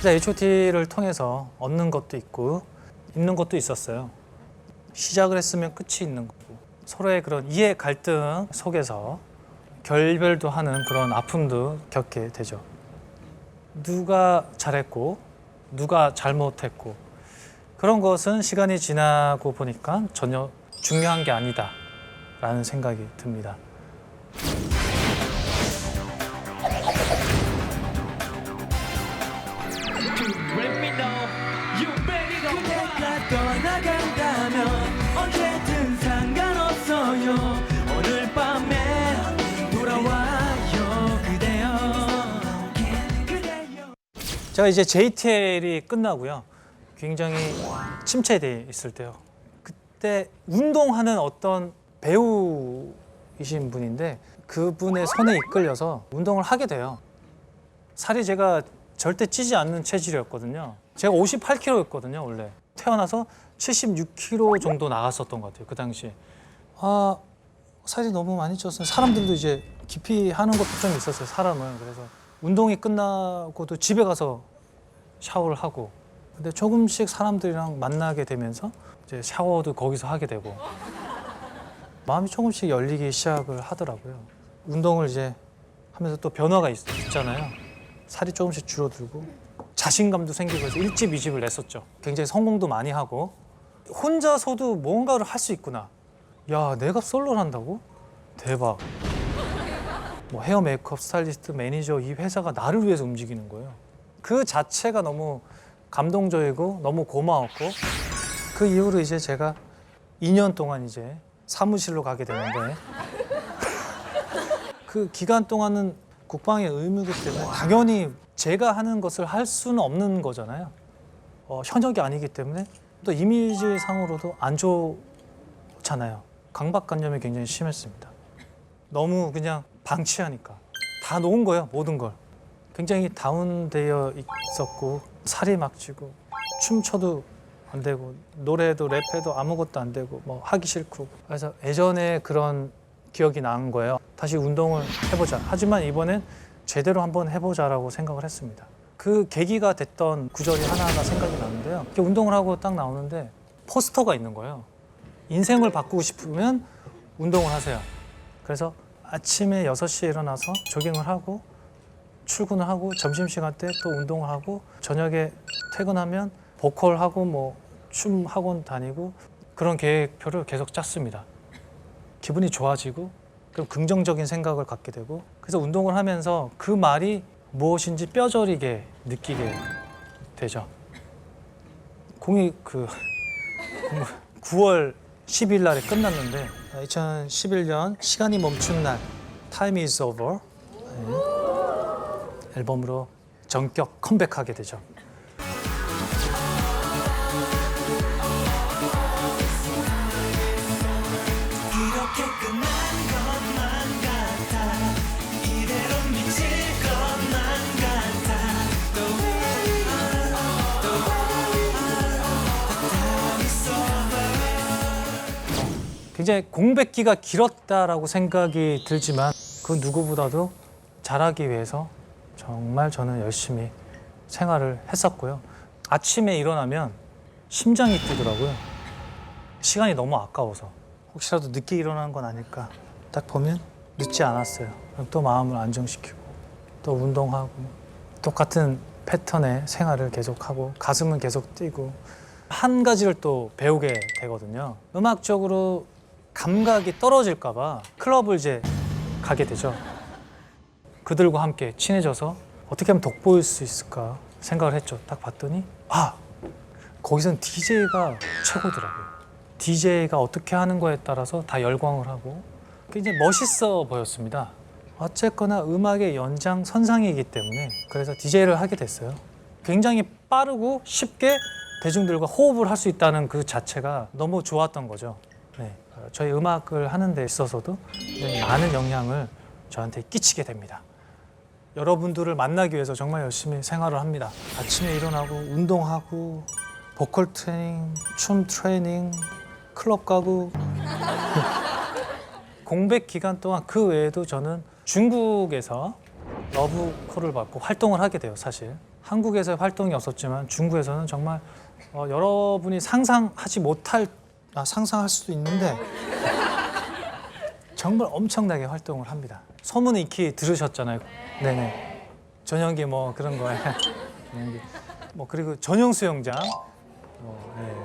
H.O.T를 통해서 얻는 것도 있고 잃는 것도 있었어요. 시작을 했으면 끝이 있는 거고 서로의 그런 이해 갈등 속에서 결별도 하는 그런 아픔도 겪게 되죠. 누가 잘했고 누가 잘못했고 그런 것은 시간이 지나고 보니까 전혀 중요한 게 아니다라는 생각이 듭니다. 그대가 떠나간다면 언제든 상관없어요. 오늘 밤에 돌아와요 그대여. 제가 이제 JTL이 끝나고요. 굉장히 침체돼 있을 때요. 그때 운동하는 어떤 배우이신 분인데 그분의 손에 이끌려서 운동을 하게 돼요. 살이 제가 절대 찌지 않는 체질이었거든요. 제가 58kg였거든요, 원래. 태어나서 76kg 정도 나갔었던 것 같아요, 그 당시에. 아, 살이 너무 많이 쪘어요. 사람들도 이제 기피하는 것도 좀 있었어요, 사람은. 그래서 운동이 끝나고도 집에 가서 샤워를 하고. 근데 조금씩 사람들이랑 만나게 되면서 이제 샤워도 거기서 하게 되고. 마음이 조금씩 열리기 시작을 하더라고요. 운동을 이제 하면서 또 변화가 있잖아요. 살이 조금씩 줄어들고 자신감도 생기고 해서 1집, 2집을 냈었죠. 굉장히 성공도 많이 하고 혼자서도 뭔가를 할 수 있구나. 야, 내가 솔로를 한다고? 대박. 뭐 헤어 메이크업 스타일리스트 매니저 이 회사가 나를 위해서 움직이는 거예요. 그 자체가 너무 감동적이고 너무 고마웠고 그 이후로 이제 제가 2년 동안 이제 사무실로 가게 되는데 그 기간 동안은 국방의 의무이기 때문에 당연히 제가 하는 것을 할 수는 없는 거잖아요. 현역이 아니기 때문에 또 이미지상으로도 안 좋잖아요. 강박관념이 굉장히 심했습니다. 너무 그냥 방치하니까 다 놓은 거예요, 모든 걸. 굉장히 다운되어 있었고 살이 막 찌고 춤춰도 안 되고 노래도 랩해도 아무것도 안 되고 뭐 하기 싫고 그래서 예전에 그런 기억이 난 거예요. 다시 운동을 해보자. 하지만 이번엔 제대로 한번 해보자라고 생각을 했습니다. 그 계기가 됐던 구절이 하나하나 생각이 나는데요. 이렇게 운동을 하고 딱 나오는데 포스터가 있는 거예요. 인생을 바꾸고 싶으면 운동을 하세요. 그래서 아침에 6시에 일어나서 조깅을 하고 출근을 하고 점심시간 때 또 운동을 하고 저녁에 퇴근하면 보컬하고 뭐 춤 학원 다니고 그런 계획표를 계속 짰습니다. 기분이 좋아지고 그럼 긍정적인 생각을 갖게 되고 그래서 운동을 하면서 그 말이 무엇인지 뼈저리게 느끼게 되죠. 공이 9월 10일 날에 끝났는데 2011년 시간이 멈춘 날 Time is over 앨범으로 전격 컴백하게 되죠. 이렇게 끝난 것만 같아. 이대로 미칠 것만 같아. The way time is over. 굉장히 공백기가 길었다라고 생각이 들지만 그 누구보다도 잘하기 위해서 정말 저는 열심히 생활을 했었고요. 아침에 일어나면 심장이 뛰더라고요. 시간이 너무 아까워서 혹시라도 늦게 일어나는 건 아닐까. 딱 보면 늦지 않았어요. 그럼 또 마음을 안정시키고 또 운동하고 똑같은 패턴의 생활을 계속하고 가슴은 계속 뛰고 한 가지를 또 배우게 되거든요. 음악적으로 감각이 떨어질까 봐 클럽을 이제 가게 되죠. 그들과 함께 친해져서 어떻게 하면 돋보일 수 있을까 생각을 했죠. 딱 봤더니 거기선 DJ가 최고더라고요. DJ가 어떻게 하는 거에 따라서 다 열광을 하고 굉장히 멋있어 보였습니다. 어쨌거나 음악의 연장선상이기 때문에 그래서 DJ를 하게 됐어요. 굉장히 빠르고 쉽게 대중들과 호흡을 할 수 있다는 그 자체가 너무 좋았던 거죠. 네. 저희 음악을 하는 데 있어서도 많은 영향을 저한테 끼치게 됩니다. 여러분들을 만나기 위해서 정말 열심히 생활을 합니다. 아침에 일어나고 운동하고 보컬 트레이닝, 춤 트레이닝, 클럽 가고 공백 기간 동안 그 외에도 저는 중국에서 러브콜을 받고 활동을 하게 돼요, 사실. 한국에서 활동이 없었지만 중국에서는 정말 여러분이 상상하지 못할 상상할 수도 있는데 정말 엄청나게 활동을 합니다. 소문 익히 들으셨잖아요. 네네. 전용기 뭐 그런 거에 전용기. 뭐 그리고 전용 수영장. 네.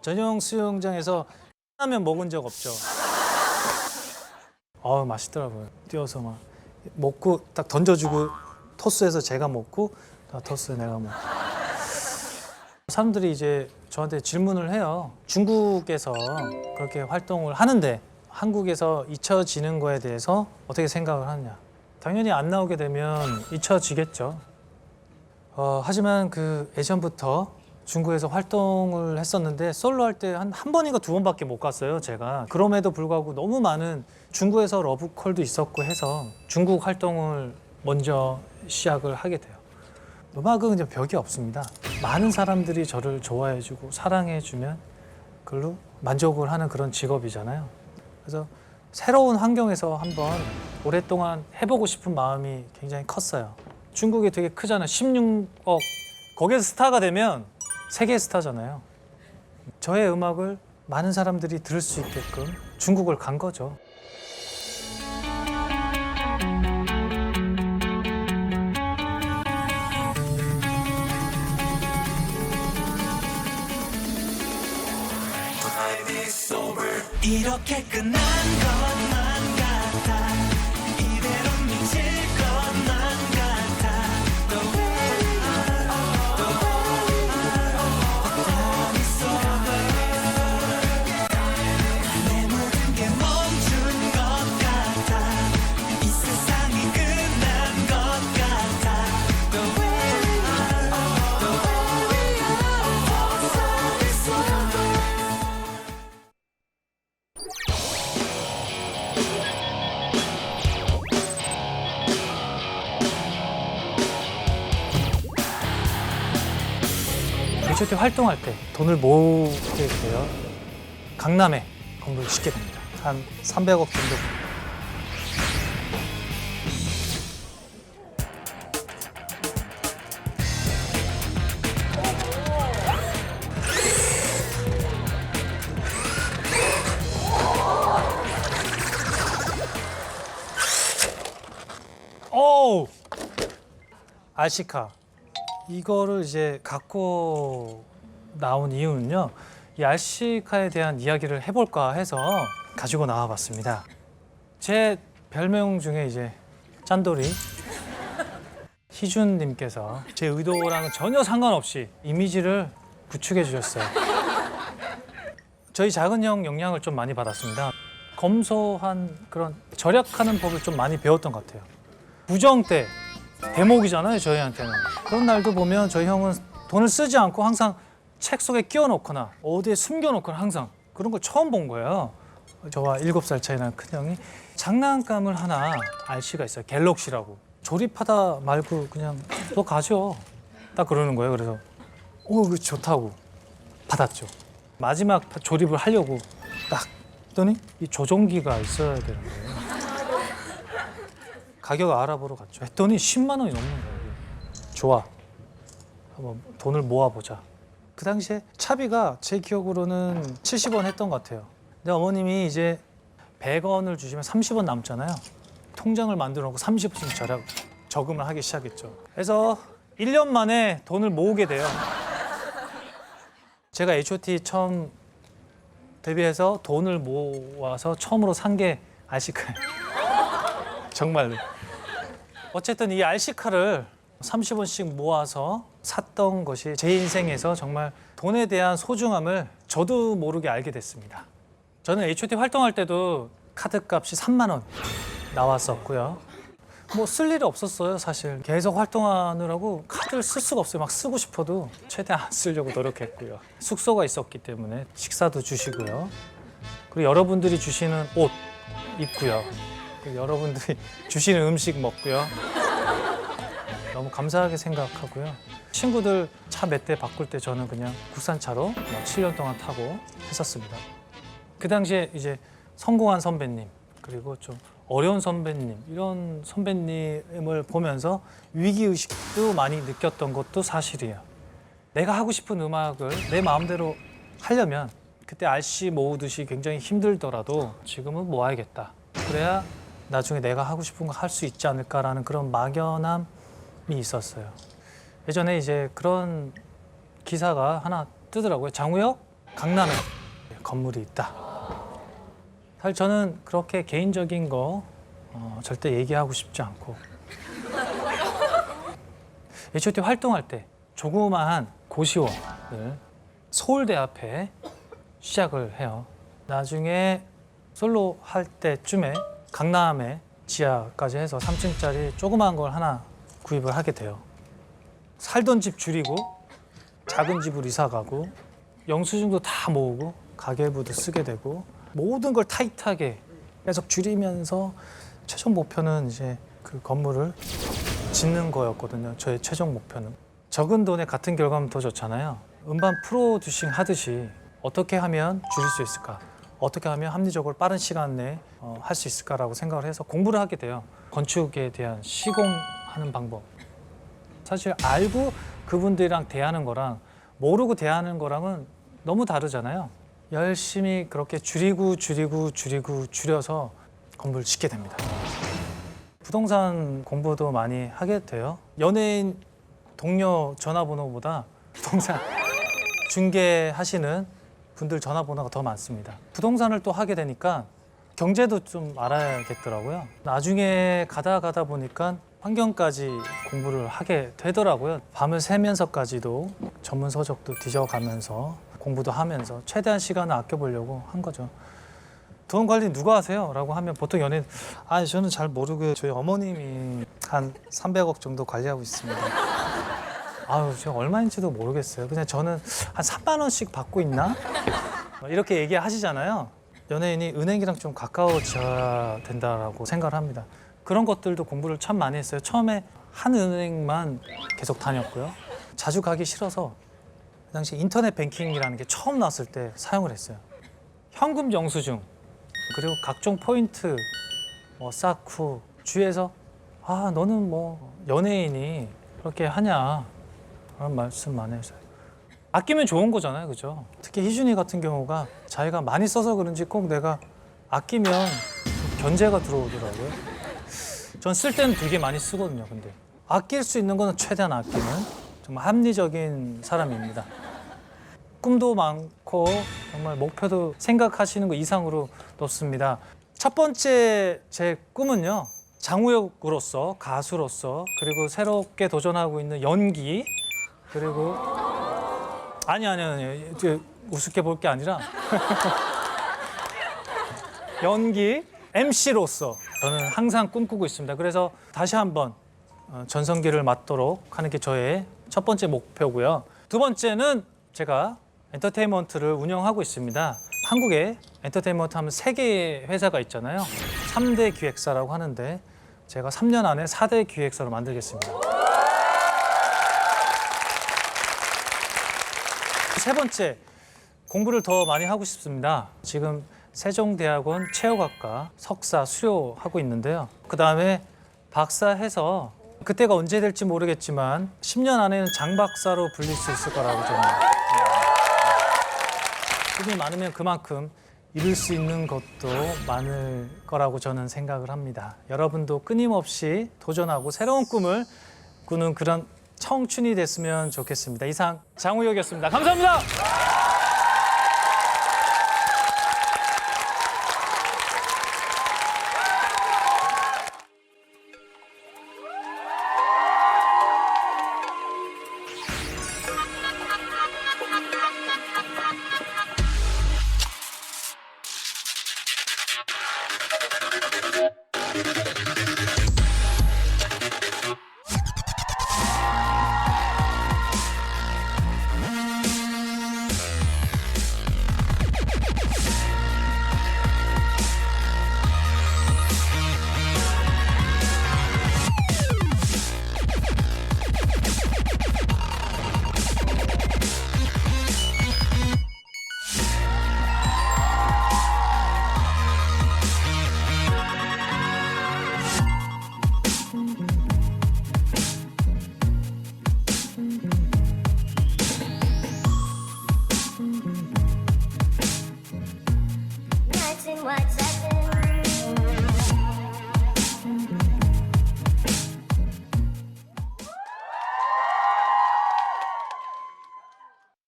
전용 수영장에서 라면 먹은 적 없죠. 맛있더라고요. 뛰어서 막 먹고 딱 던져주고 토스해서 제가 먹고 토스 내가 먹고. 사람들이 이제 저한테 질문을 해요. 중국에서 그렇게 활동을 하는데 한국에서 잊혀지는 거에 대해서 어떻게 생각을 하느냐. 당연히 안 나오게 되면 잊혀지겠죠. 하지만 그 예전부터 중국에서 활동을 했었는데 솔로 할 때 한 번인가 두 번밖에 못 갔어요, 제가. 그럼에도 불구하고 너무 많은 중국에서 러브콜도 있었고 해서 중국 활동을 먼저 시작을 하게 돼요. 음악은 그냥 벽이 없습니다. 많은 사람들이 저를 좋아해주고 사랑해주면 그걸로 만족을 하는 그런 직업이잖아요. 그래서 새로운 환경에서 한번 오랫동안 해보고 싶은 마음이 굉장히 컸어요. 중국이 되게 크잖아요. 16억. 거기에서 스타가 되면 세계 스타잖아요. 저의 음악을 많은 사람들이 들을 수 있게끔 중국을 간 거죠. 이렇게 끝난 것만 같아 이대로 미칠 것만 같아 The way it's over 내 모든 게 멈춘 것 같아 이 세상이 끝난 것 같아 The way it's over H.O.T 활동할 때 돈을 모으게 돼요. 강남에 건물을 짓게 됩니다. 한 300억 정도. 오우! RC카. 이거를 이제 갖고 나온 이유는요. 이 RC카에 대한 이야기를 해볼까 해서 가지고 나와봤습니다. 제 별명 중에 이제 짠돌이 희준님께서 제 의도랑은 전혀 상관없이 이미지를 구축해 주셨어요. 저희 작은 형 영향을 좀 많이 받았습니다. 검소한 그런 절약하는 법을 좀 많이 배웠던 것 같아요. 부정 때 대목이잖아요, 저희한테는. 그런 날도 보면 저희 형은 돈을 쓰지 않고 항상 책 속에 끼워 넣거나 어디에 숨겨 놓거나 항상 그런 걸 처음 본 거예요. 저와 7살 차이 나는 큰형이 장난감을 하나 RC가 있어요. 갤럭시라고. 조립하다 말고 그냥 너 가져. 딱 그러는 거예요. 그래서 이거 좋다고 받았죠. 마지막 조립을 하려고 딱 했더니 이 조종기가 있어야 되는 거예요. 가격을 알아보러 갔죠. 했더니 10만 원이 넘는 거예요. 좋아. 한번 돈을 모아보자. 그 당시에 차비가 제 기억으로는 70원 했던 것 같아요. 근데 어머님이 이제 100원을 주시면 30원 남잖아요. 통장을 만들어 놓고 30원씩 저금을 하기 시작했죠. 그래서 1년 만에 돈을 모으게 돼요. 제가 H.O.T 처음 데뷔해서 돈을 모아서 처음으로 산 게 RC카예요. 정말로. 어쨌든 이 RC카를 30원씩 모아서 샀던 것이 제 인생에서 정말 돈에 대한 소중함을 저도 모르게 알게 됐습니다. 저는 H.O.T 활동할 때도 카드값이 3만 원 나왔었고요. 뭐 쓸 일이 없었어요, 사실. 계속 활동하느라고 카드를 쓸 수가 없어요. 막 쓰고 싶어도 최대한 안 쓰려고 노력했고요. 숙소가 있었기 때문에 식사도 주시고요. 그리고 여러분들이 주시는 옷 입고요. 그리고 여러분들이 주시는 음식 먹고요. 너무 감사하게 생각하고요. 친구들 차 몇 대 바꿀 때 저는 그냥 국산차로 7년 동안 타고 했었습니다. 그 당시에 이제 성공한 선배님 그리고 좀 어려운 선배님, 이런 선배님을 보면서 위기의식도 많이 느꼈던 것도 사실이에요. 내가 하고 싶은 음악을 내 마음대로 하려면 그때 RC 모으듯이 굉장히 힘들더라도 지금은 모아야겠다. 그래야 나중에 내가 하고 싶은 거 할 수 있지 않을까라는 그런 막연함이 있었어요. 예전에 이제 그런 기사가 하나 뜨더라고요. 장우혁 강남에 건물이 있다. 사실 저는 그렇게 개인적인 거 절대 얘기하고 싶지 않고 H.O.T 활동할 때 조그마한 고시원을 서울대 앞에 시작을 해요. 나중에 솔로 할 때쯤에 강남에 지하까지 해서 3층짜리 조그마한 걸 하나 구입을 하게 돼요. 살던 집 줄이고 작은 집으로 이사 가고 영수증도 다 모으고 가계부도 쓰게 되고 모든 걸 타이트하게 계속 줄이면서 최종 목표는 이제 그 건물을 짓는 거였거든요. 저의 최종 목표는. 적은 돈에 같은 결과면 더 좋잖아요. 음반 프로듀싱 하듯이 어떻게 하면 줄일 수 있을까? 어떻게 하면 합리적으로 빠른 시간 내에 할 수 있을까라고 생각을 해서 공부를 하게 돼요. 건축에 대한 시공하는 방법. 사실 알고 그분들이랑 대하는 거랑 모르고 대하는 거랑은 너무 다르잖아요. 열심히 그렇게 줄여서 건물을 짓게 됩니다. 부동산 공부도 많이 하게 돼요. 연예인 동료 전화번호보다 부동산 중개하시는 분들 전화번호가 더 많습니다. 부동산을 또 하게 되니까 경제도 좀 알아야겠더라고요. 나중에 가다 보니까 환경까지 공부를 하게 되더라고요. 밤을 새면서까지도 전문 서적도 뒤져가면서 공부도 하면서 최대한 시간을 아껴보려고 한 거죠. 돈 관리 누가 하세요? 라고 하면 보통 연예인 저는 잘 모르고요. 저희 어머님이 한 300억 정도 관리하고 있습니다. 제가 얼마인지도 모르겠어요. 그냥 저는 한 3만 원씩 받고 있나? 이렇게 얘기하시잖아요. 연예인이 은행이랑 좀 가까워져야 된다라고 생각을 합니다. 그런 것들도 공부를 참 많이 했어요. 처음에 한 은행만 계속 다녔고요. 자주 가기 싫어서 그 당시 인터넷 뱅킹이라는 게 처음 나왔을 때 사용을 했어요. 현금 영수증 그리고 각종 포인트 쌓고 주위에서 너는 뭐 연예인이 그렇게 하냐 그런 말씀 많이 했어요. 아끼면 좋은 거잖아요, 그죠? 특히 희준이 같은 경우가 자기가 많이 써서 그런지 꼭 내가 아끼면 견제가 들어오더라고요. 전 쓸 때는 되게 많이 쓰거든요. 근데 아낄 수 있는 거는 최대한 아끼는 정말 합리적인 사람입니다. 꿈도 많고 정말 목표도 생각하시는 거 이상으로 높습니다. 첫 번째 제 꿈은요. 장우혁으로서 가수로서 그리고 새롭게 도전하고 있는 연기 그리고 아니 우습게 볼 게 아니라 연기 MC로서 저는 항상 꿈꾸고 있습니다. 그래서 다시 한번 전성기를 맞도록 하는 게 저의 첫 번째 목표고요. 두 번째는 제가 엔터테인먼트를 운영하고 있습니다. 한국에 엔터테인먼트 하면 3개의 회사가 있잖아요. 3대 기획사라고 하는데 제가 3년 안에 4대 기획사로 만들겠습니다. 세 번째, 공부를 더 많이 하고 싶습니다. 지금 세종대학원 체육학과 석사 수료하고 있는데요. 그 다음에 박사해서 그때가 언제 될지 모르겠지만 10년 안에는 장박사로 불릴 수 있을 거라고 저는 꿈이 많으면 그만큼 이룰 수 있는 것도 많을 거라고 저는 생각을 합니다. 여러분도 끊임없이 도전하고 새로운 꿈을 꾸는 그런 청춘이 됐으면 좋겠습니다. 이상 장우혁이었습니다. 감사합니다.